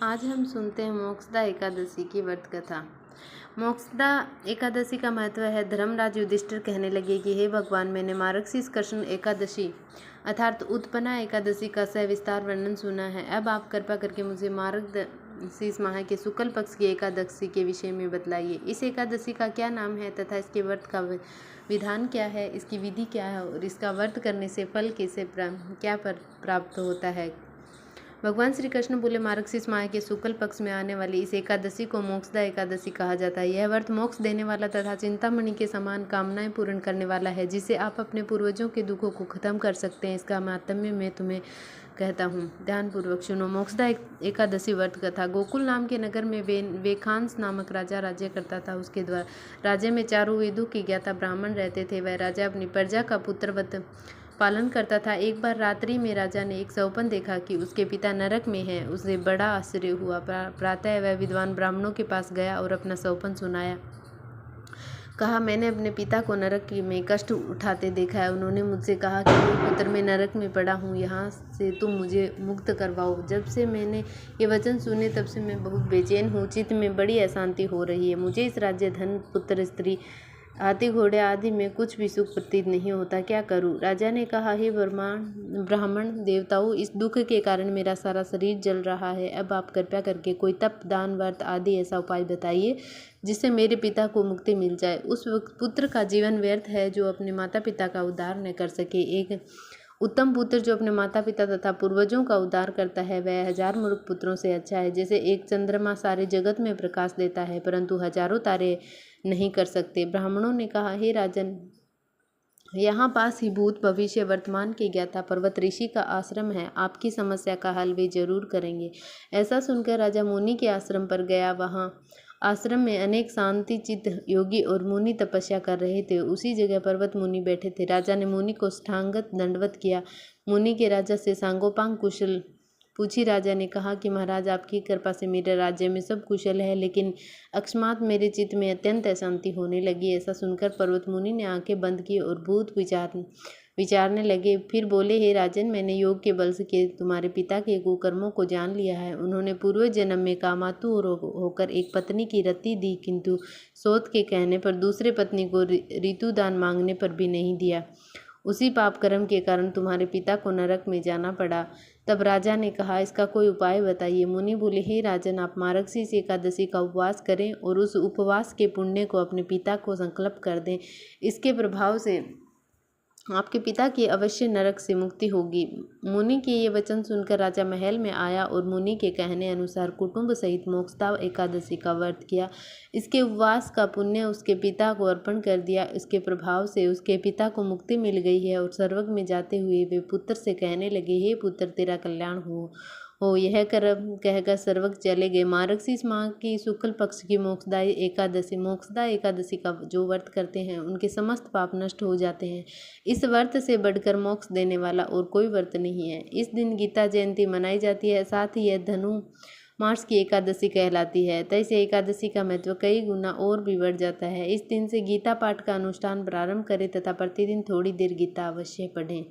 आज हम सुनते हैं मोक्षदा एकादशी की व्रत कथा। मोक्षदा एकादशी का महत्व है। धर्मराज युधिष्ठिर कहने लगे कि हे भगवान, मैंने मार्गशीर्ष कृष्ण एकादशी अर्थात उत्पन्ना एकादशी का सविस्तार वर्णन सुना है। अब आप कृपा करके मुझे मार्गशीर्ष माह के शुक्ल पक्ष की एकादशी के विषय में बतलाइए। इस एकादशी का क्या नाम है तथा इसके व्रत का विधान क्या है, इसकी विधि क्या है और इसका व्रत करने से फल क्या प्राप्त होता है। भगवान श्री कृष्ण बोले, मार्गशीर्ष माह के शुक्ल पक्ष में आने वाली इस एकादशी को मोक्षदा एकादशी कहा जाता है। यह व्रत मोक्ष देने वाला तथा चिंतामणि के समान कामनाएं पूर्ण करने वाला है, जिससे आप अपने पूर्वजों के दुखों को खत्म कर सकते हैं। इसका महात्म्य मैं तुम्हें कहता हूँ, ध्यानपूर्वक सुनो। मोक्षदा एकादशी व्रत कथा। गोकुल नाम के नगर में वेखांस नामक राजा राज्य करता था। उसके द्वारा राज्य में चारों वेदों की ज्ञाता ब्राह्मण रहते थे। वह राजा अपनी प्रजा का पुत्रवत पालन करता था। एक बार रात्रि में राजा ने एक स्वप्न देखा कि उसके पिता नरक में हैं। उसे बड़ा आश्चर्य हुआ। प्रातः वह विद्वान ब्राह्मणों के पास गया और अपना स्वप्न सुनाया। कहा, मैंने अपने पिता को नरक में कष्ट उठाते देखा है। उन्होंने मुझसे कहा कि हे पुत्र, मैं नरक में पड़ा हूँ, यहाँ से तुम मुझे मुक्त करवाओ। जब से मैंने ये वचन सुने तब से मैं बहुत बेचैन हूँ। चित्त में बड़ी अशांति हो रही है। मुझे इस राज्य, धन, पुत्र, स्त्री, हाथी, घोड़े आदि में कुछ भी सुख प्रतीत नहीं होता। क्या करूं? राजा ने कहा, हे ब्राह्मण देवताओं, इस दुख के कारण मेरा सारा शरीर जल रहा है। अब आप कृपया करके कोई तप, दान, व्रत आदि ऐसा उपाय बताइए जिससे मेरे पिता को मुक्ति मिल जाए। उस पुत्र का जीवन व्यर्थ है जो अपने माता पिता का उद्धार न कर सके। एक उत्तम पुत्र जो अपने माता पिता तथा पूर्वजों का उद्धार करता है, वह 1000 मूर्ख पुत्रों से अच्छा है। जैसे एक चंद्रमा सारे जगत में प्रकाश देता है, परंतु हजारों तारे नहीं कर सकते। ब्राह्मणों ने कहा, हे राजन, यहाँ पास ही भूत, भविष्य, वर्तमान के ज्ञाता पर्वत ऋषि का आश्रम है। आपकी समस्या का हल वे जरूर करेंगे। ऐसा सुनकर राजा मुनि के आश्रम पर गया। वहाँ आश्रम में अनेक शांति चित्त योगी और मुनि तपस्या कर रहे थे। उसी जगह पर्वत मुनि बैठे थे। राजा ने मुनि को साष्टांग दंडवत किया। मुनि के राजा से सांगोपांग कुशल पूछी। राजा ने कहा कि महाराज, आपकी कृपा से मेरे राज्य में सब कुशल है, लेकिन अकस्मात मेरे चित्त में अत्यंत अशांति होने लगी। ऐसा सुनकर पर्वत मुनि ने आंखें बंद की और भूत विचारने लगे। फिर बोले, हे राजन, मैंने योग के बल से तुम्हारे पिता के कुकर्मों को जान लिया है। उन्होंने पूर्व जन्म में कामातुर होकर एक पत्नी की रति दी, किंतु सोत के कहने पर दूसरे पत्नी को ऋतुदान मांगने पर भी नहीं दिया। उसी पाप कर्म के कारण तुम्हारे पिता को नरक में जाना पड़ा। तब राजा ने कहा, इसका कोई उपाय बताइए। मुनि बोले, हे राजन, आप मार्गशीर्ष एकादशी का उपवास करें और उस उपवास के पुण्य को अपने पिता को संकल्प कर दें। इसके प्रभाव से आपके पिता की अवश्य नरक से मुक्ति होगी। मुनि के ये वचन सुनकर राजा महल में आया और मुनि के कहने अनुसार कुटुंब सहित मोक्षदा एकादशी का व्रत किया। इसके उपवास का पुण्य उसके पिता को अर्पण कर दिया। इसके प्रभाव से उसके पिता को मुक्ति मिल गई है और स्वर्ग में जाते हुए वे पुत्र से कहने लगे, हे पुत्र, तेरा कल्याण हो। यह कहकर स्वर्ग चले गए। मार्गशीर्ष माह की शुक्ल पक्ष की मोक्षदा एकादशी का जो व्रत करते हैं, उनके समस्त पाप नष्ट हो जाते हैं। इस व्रत से बढ़कर मोक्ष देने वाला और कोई व्रत नहीं है। इस दिन गीता जयंती मनाई जाती है। साथ ही यह धनु मास की एकादशी कहलाती है। तैसे एकादशी का महत्व कई गुना और भी बढ़ जाता है। इस दिन से गीता पाठ का अनुष्ठान प्रारंभ करें तथा प्रतिदिन थोड़ी देर गीता अवश्य पढ़ें।